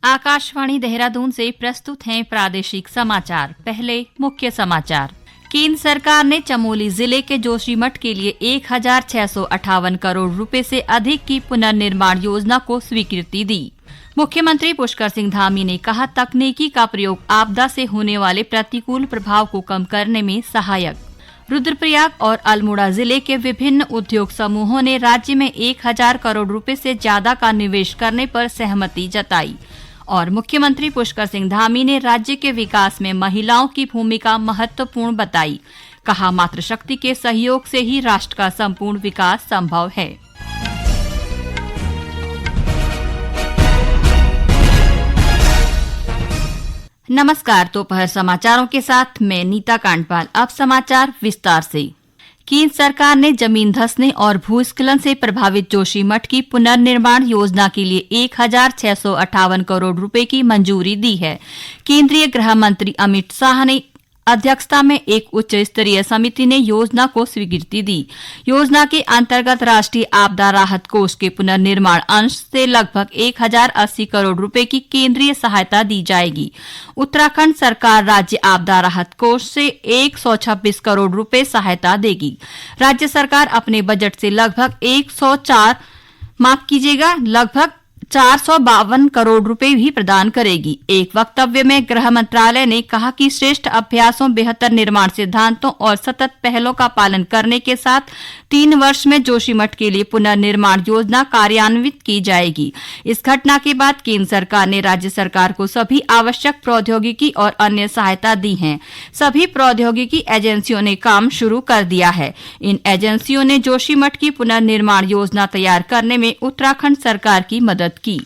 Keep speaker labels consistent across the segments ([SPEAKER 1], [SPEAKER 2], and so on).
[SPEAKER 1] आकाशवाणी देहरादून से प्रस्तुत हैं प्रादेशिक समाचार। पहले मुख्य समाचार। केंद्र सरकार ने चमोली जिले के जोशीमठ के लिए 1658 करोड़ रुपए से अधिक की पुनर्निर्माण योजना को स्वीकृति दी। मुख्यमंत्री पुष्कर सिंह धामी ने कहा, तकनीकी का प्रयोग आपदा से होने वाले प्रतिकूल प्रभाव को कम करने में सहायक। रुद्रप्रयाग और अल्मोड़ा जिले के विभिन्न उद्योग समूहों ने राज्य में 1000 करोड़ रुपए से ज्यादा का निवेश करने पर सहमति जताई। और मुख्यमंत्री पुष्कर सिंह धामी ने राज्य के विकास में महिलाओं की भूमिका महत्वपूर्ण बताई। कहा, मातृशक्ति के सहयोग से ही राष्ट्र का संपूर्ण विकास संभव है। नमस्कार, दोपहर समाचारों के साथ मैं नीता कांडपाल। अब समाचार विस्तार से। केंद्र सरकार ने जमीन धंसने और भूस्खलन से प्रभावित जोशीमठ की पुनर्निर्माण योजना के लिए 1658 करोड़ रुपए की मंजूरी दी है। केंद्रीय गृह मंत्री अमित शाह ने अध्यक्षता में एक उच्च स्तरीय समिति ने योजना को स्वीकृति दी। योजना के अंतर्गत राष्ट्रीय आपदा राहत कोष के पुनर्निर्माण अंश से लगभग 1080 करोड़ रुपए की केंद्रीय सहायता दी जाएगी। उत्तराखंड सरकार राज्य आपदा राहत कोष से 126 करोड़ रुपए सहायता देगी। राज्य सरकार अपने बजट से लगभग 452 करोड़ रुपए भी प्रदान करेगी। एक वक्तव्य में गृह मंत्रालय ने कहा कि श्रेष्ठ अभ्यासों, बेहतर निर्माण सिद्धांतों और सतत पहलों का पालन करने के साथ 3 वर्ष में जोशीमठ के लिए पुनर्निर्माण योजना कार्यान्वित की जाएगी। इस घटना के बाद केंद्र सरकार ने राज्य सरकार को सभी आवश्यक प्रौद्योगिकी और अन्य सहायता दी है। सभी प्रौद्योगिकी एजेंसियों ने काम शुरू कर दिया है। इन एजेंसियों ने जोशीमठ की पुनर्निर्माण योजना तैयार करने में उत्तराखंड सरकार की मदद की।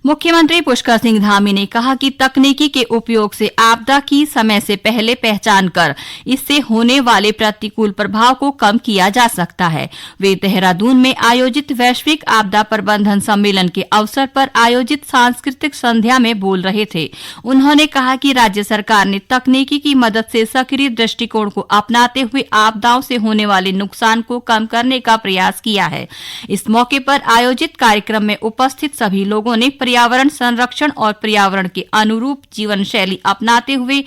[SPEAKER 1] मुख्यमंत्री पुष्कर सिंह धामी ने कहा कि तकनीकी के उपयोग से आपदा की समय से पहले पहचान कर इससे होने वाले प्रतिकूल प्रभाव को कम किया जा सकता है। वे देहरादून में आयोजित वैश्विक आपदा प्रबंधन सम्मेलन के अवसर पर आयोजित सांस्कृतिक संध्या में बोल रहे थे। उन्होंने कहा कि राज्य सरकार ने तकनीकी की मदद से सक्रिय दृष्टिकोण को अपनाते हुए आपदाओं से होने वाले नुकसान को कम करने का प्रयास किया है। इस मौके पर आयोजित कार्यक्रम में उपस्थित सभी लोगों ने पर्यावरण संरक्षण और पर्यावरण के अनुरूप जीवन शैली अपनाते हुए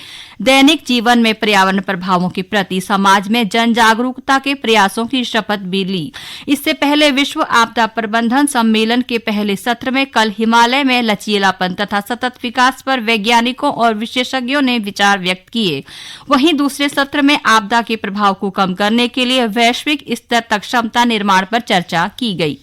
[SPEAKER 1] दैनिक जीवन में पर्यावरण प्रभावों के प्रति समाज में जन जागरूकता के प्रयासों की शपथ भी ली। इससे पहले विश्व आपदा प्रबंधन सम्मेलन के पहले सत्र में कल हिमालय में लचीलापन तथा सतत विकास पर वैज्ञानिकों और विशेषज्ञों ने विचार व्यक्त किए। वहीं दूसरे सत्र में आपदा के प्रभाव को कम करने के लिए वैश्विक स्तर तक क्षमता निर्माण पर चर्चा की गई।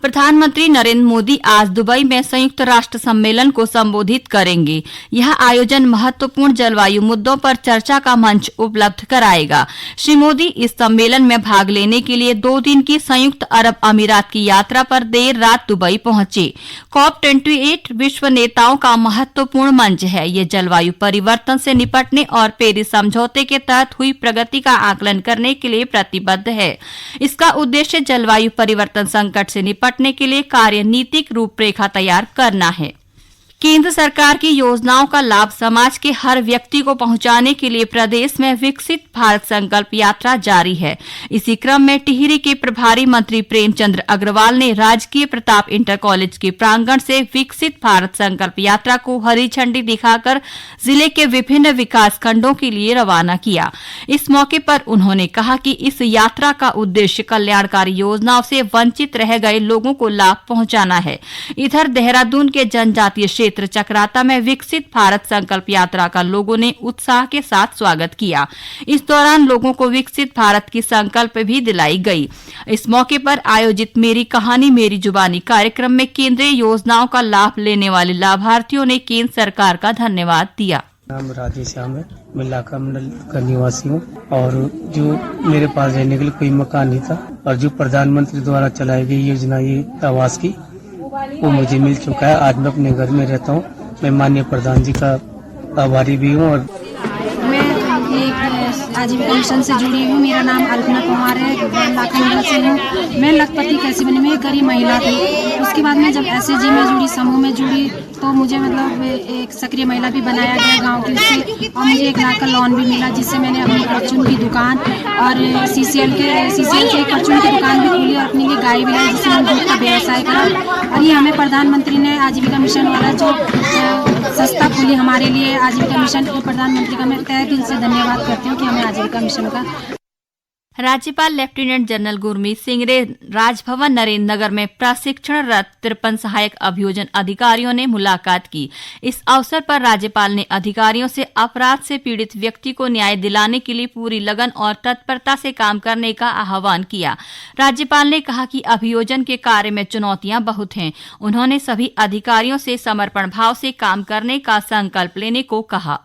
[SPEAKER 1] प्रधानमंत्री नरेंद्र मोदी आज दुबई में संयुक्त राष्ट्र सम्मेलन को संबोधित करेंगे। यह आयोजन महत्वपूर्ण जलवायु मुद्दों पर चर्चा का मंच उपलब्ध कराएगा। श्री मोदी इस सम्मेलन में भाग लेने के लिए 2 दिन की संयुक्त अरब अमीरात की यात्रा पर देर रात दुबई पहुंचे। COP28 विश्व नेताओं का महत्वपूर्ण मंच है। ये जलवायु परिवर्तन से निपटने और पेरिस समझौते के तहत हुई प्रगति का आकलन करने के लिए प्रतिबद्ध है। इसका उद्देश्य जलवायु परिवर्तन संकट से निपटने के लिए कार्यनीतिक रूपरेखा तैयार करना है। केंद्र सरकार की योजनाओं का लाभ समाज के हर व्यक्ति को पहुंचाने के लिए प्रदेश में विकसित भारत संकल्प यात्रा जारी है। इसी क्रम में टिहरी के प्रभारी मंत्री प्रेमचंद्र अग्रवाल ने राजकीय प्रताप इंटर कॉलेज के प्रांगण से विकसित भारत संकल्प यात्रा को हरी झंडी दिखाकर जिले के विभिन्न विकास खंडों के लिए रवाना किया। इस मौके पर उन्होंने कहा कि इस यात्रा का उद्देश्य कल्याणकारी योजनाओं से वंचित रह गए लोगों को लाभ पहुंचाना है। इधर देहरादून के जनजातीय क्षेत्र चक्राता में विकसित भारत संकल्प यात्रा का लोगों ने उत्साह के साथ स्वागत किया। इस दौरान लोगों को विकसित भारत की संकल्प भी दिलाई गई। इस मौके पर आयोजित मेरी कहानी मेरी जुबानी कार्यक्रम में केंद्रीय योजनाओं का लाभ लेने वाले लाभार्थियों ने केंद्र सरकार का धन्यवाद दिया।
[SPEAKER 2] नाम राधेश्याम है, मैं इलाका मंडल का निवासी हूँ और जो मेरे पास रहने के लिए कोई मकान नहीं था और जो प्रधानमंत्री द्वारा चलाई गई योजना ये आवास की वो मुझे मिल चुका है। आज मैं अपने घर में रहता हूँ। मैं माननीय प्रधान जी का आभारी भी हूँ। और
[SPEAKER 3] मैं एक आजीविका मिशन से जुड़ी हूँ। मेरा नाम अल्पना कुमार है, लाखा मंडल से हूँ। मैं लखपति कैसे बनी, मैं एक गरीब महिला थी। उसके बाद मैं जब SHG में जुड़ी, समूह में जुड़ी, तो मुझे मतलब एक सक्रिय महिला भी बनाया गया गांव की उससे, और मुझे 1 लाख का लोन भी मिला, जिससे मैंने अपनी परचून की दुकान और CCL से एक परचून की दुकान भी खोली और अपने लिए गाय भी लाई, जिससे मैंने दूध का व्यवसाय करा। और ये हमें प्रधानमंत्री ने आजीविका मिशन वाला जो संस्था खोली हमारे लिए, आजीविका मिशन के प्रधानमंत्री का मैं तहे दिल से धन्यवाद करती हूँ कि हमें आजीविका मिशन का।
[SPEAKER 1] राज्यपाल लेफ्टिनेंट जनरल गुरमीत सिंह ने राजभवन नरेंद्र नगर में प्रशिक्षणरत 53 सहायक अभियोजन अधिकारियों ने मुलाकात की। इस अवसर पर राज्यपाल ने अधिकारियों से अपराध से पीड़ित व्यक्ति को न्याय दिलाने के लिए पूरी लगन और तत्परता से काम करने का आह्वान किया। राज्यपाल ने कहा कि अभियोजन के कार्य में चुनौतियां बहुत हैं। उन्होंने सभी अधिकारियों से समर्पण भाव से काम करने का संकल्प लेने को कहा।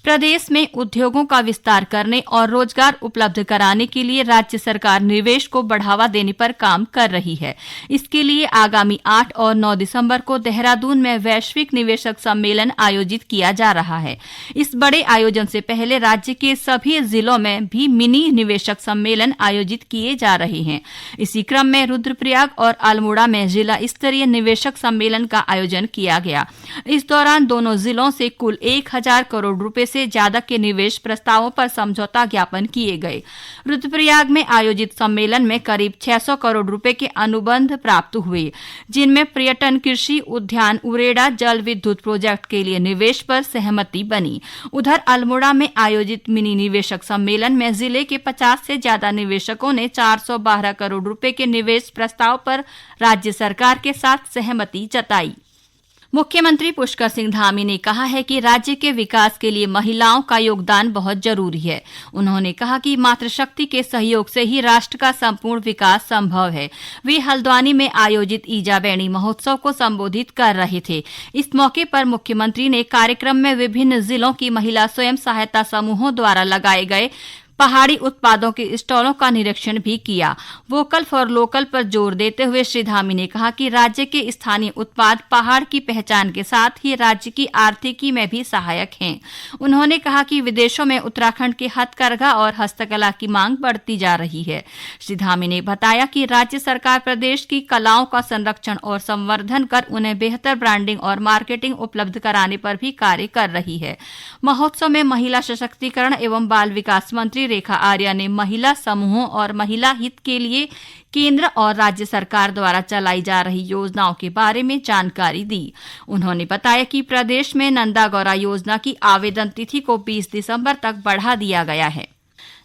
[SPEAKER 1] प्रदेश में उद्योगों का विस्तार करने और रोजगार उपलब्ध कराने के लिए राज्य सरकार निवेश को बढ़ावा देने पर काम कर रही है। इसके लिए आगामी 8 और 9 दिसंबर को देहरादून में वैश्विक निवेशक सम्मेलन आयोजित किया जा रहा है। इस बड़े आयोजन से पहले राज्य के सभी जिलों में भी मिनी निवेशक सम्मेलन आयोजित किए जा रहे हैं। इसी क्रम में रुद्रप्रयाग और अल्मोड़ा में जिला स्तरीय निवेशक सम्मेलन का आयोजन किया गया। इस दौरान दोनों जिलों से कुल 1000 करोड़ रुपए से ज्यादा के निवेश प्रस्तावों पर समझौता ज्ञापन किए गए। रुद्रप्रयाग में आयोजित सम्मेलन में करीब 600 करोड़ रुपए के अनुबंध प्राप्त हुए, जिनमें पर्यटन, कृषि, उद्यान, उरेडा, जल विद्युत प्रोजेक्ट के लिए निवेश पर सहमति बनी। उधर अल्मोड़ा में आयोजित मिनी निवेशक सम्मेलन में जिले के 50 से ज्यादा निवेशकों ने 412 करोड़ रुपए के निवेश प्रस्ताव पर राज्य सरकार के साथ सहमति जताई। मुख्यमंत्री पुष्कर सिंह धामी ने कहा है कि राज्य के विकास के लिए महिलाओं का योगदान बहुत जरूरी है। उन्होंने कहा कि मातृशक्ति के सहयोग से ही राष्ट्र का संपूर्ण विकास संभव है। वे हल्द्वानी में आयोजित ईजाबेणी महोत्सव को संबोधित कर रहे थे। इस मौके पर मुख्यमंत्री ने कार्यक्रम में विभिन्न जिलों की महिला स्वयं सहायता समूहों द्वारा लगाए गए पहाड़ी उत्पादों के स्टॉलों का निरीक्षण भी किया। वोकल फॉर लोकल पर जोर देते हुए श्री धामी ने कहा कि राज्य के स्थानीय उत्पाद पहाड़ की पहचान के साथ ही राज्य की आर्थिकी में भी सहायक हैं। उन्होंने कहा कि विदेशों में उत्तराखंड के हथकरघा और हस्तकला की मांग बढ़ती जा रही है। श्री धामी ने बताया कि राज्य सरकार प्रदेश की कलाओं का संरक्षण और संवर्धन कर उन्हें बेहतर ब्रांडिंग और मार्केटिंग उपलब्ध कराने पर भी कार्य कर रही है। महोत्सव में महिला सशक्तिकरण एवं बाल विकास मंत्री रेखा आर्या ने महिला समूहों और महिला हित के लिए केंद्र और राज्य सरकार द्वारा चलाई जा रही योजनाओं के बारे में जानकारी दी। उन्होंने बताया कि प्रदेश में नंदा गौरा योजना की आवेदन तिथि को 20 दिसंबर तक बढ़ा दिया गया है।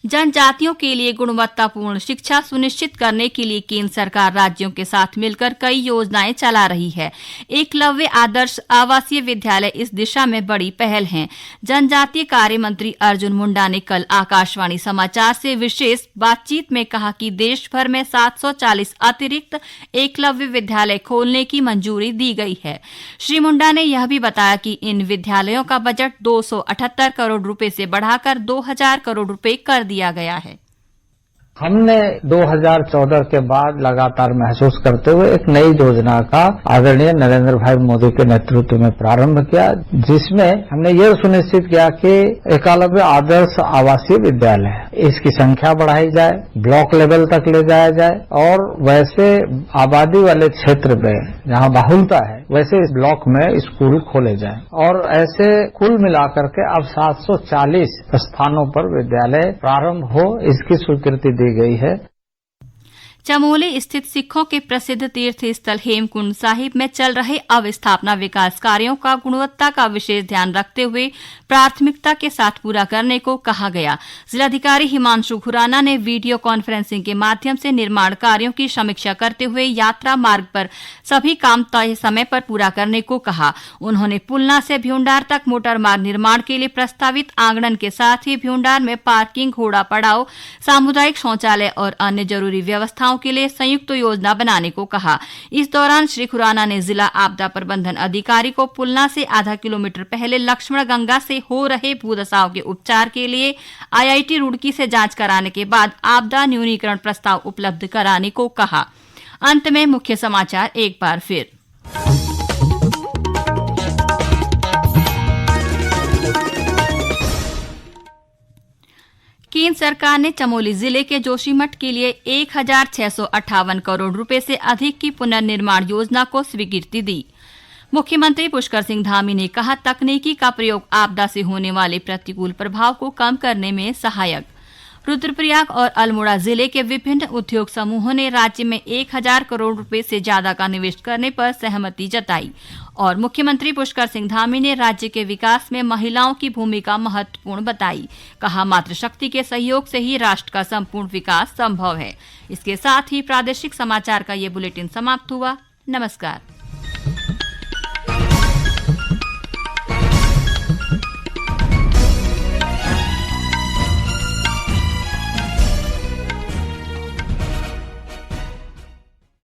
[SPEAKER 1] जनजातियों के लिए गुणवत्तापूर्ण शिक्षा सुनिश्चित करने के लिए केंद्र सरकार राज्यों के साथ मिलकर कई योजनाएं चला रही है। एकलव्य आदर्श आवासीय विद्यालय इस दिशा में बड़ी पहल है। जनजातीय कार्य मंत्री अर्जुन मुंडा ने कल आकाशवाणी समाचार से विशेष बातचीत में कहा कि देश भर में 740 अतिरिक्त एकलव्य विद्यालय खोलने की मंजूरी दी गई है। श्री मुंडा ने यह भी बताया कि इन विद्यालयों का बजट 278 करोड़ रुपए से बढ़ाकर 2000 करोड़ रुपए कर दिया गया है।
[SPEAKER 4] हमने 2014 के बाद लगातार महसूस करते हुए एक नई योजना का आदरणीय नरेंद्र भाई मोदी के नेतृत्व में प्रारंभ किया, जिसमें हमने ये सुनिश्चित किया कि एकलव्य आदर्श आवासीय विद्यालय इसकी संख्या बढ़ाई जाए, ब्लॉक लेवल तक ले जाया जाए और वैसे आबादी वाले क्षेत्र में जहां बाहुलता है वैसे इस ब्लॉक में स्कूल खोले जाए और ऐसे कुल मिलाकर के अब 740 स्थानों पर विद्यालय प्रारंभ हो, इसकी स्वीकृति दी गई है।
[SPEAKER 1] चमोली स्थित सिखों के प्रसिद्ध तीर्थ स्थल हेमकुंड साहिब में चल रहे अवस्थापना विकास कार्यों का गुणवत्ता का विशेष ध्यान रखते हुए प्राथमिकता के साथ पूरा करने को कहा गया। जिलाधिकारी हिमांशु खुराना ने वीडियो कॉन्फ्रेंसिंग के माध्यम से निर्माण कार्यों की समीक्षा करते हुए यात्रा मार्ग पर सभी काम तय समय पर पूरा करने को कहा। उन्होंने पुलना से भ्यूंडार तक मोटर मार्ग निर्माण के लिए प्रस्तावित आंगणन के साथ ही भ्यूंडार में पार्किंग, घोड़ा पड़ाव, सामुदायिक शौचालय और अन्य जरूरी व्यवस्थाओं के लिए संयुक्त योजना बनाने को कहा। इस दौरान श्री खुराना ने जिला आपदा प्रबंधन अधिकारी को पुलना से आधा किलोमीटर पहले लक्ष्मण गंगा से हो रहे भूदसाव के उपचार के लिए IIT रुड़की से जांच कराने के बाद आपदा न्यूनीकरण प्रस्ताव उपलब्ध कराने को कहा। अंत में मुख्य समाचार एक बार फिर। केंद्र सरकार ने चमोली जिले के जोशीमठ के लिए 1658 करोड़ रुपए से अधिक की पुनर्निर्माण योजना को स्वीकृति दी। मुख्यमंत्री पुष्कर सिंह धामी ने कहा, तकनीकी का प्रयोग आपदा से होने वाले प्रतिकूल प्रभाव को कम करने में सहायक। रुद्रप्रयाग और अल्मोड़ा जिले के विभिन्न उद्योग समूहों ने राज्य में 1000 करोड़ रुपए से ज्यादा का निवेश करने पर सहमति जताई और मुख्यमंत्री पुष्कर सिंह धामी ने राज्य के विकास में महिलाओं की भूमिका महत्वपूर्ण बताई। कहा, मातृशक्ति के सहयोग से ही राष्ट्र का संपूर्ण विकास संभव है। इसके साथ ही प्रादेशिक समाचार का ये बुलेटिन समाप्त हुआ। नमस्कार।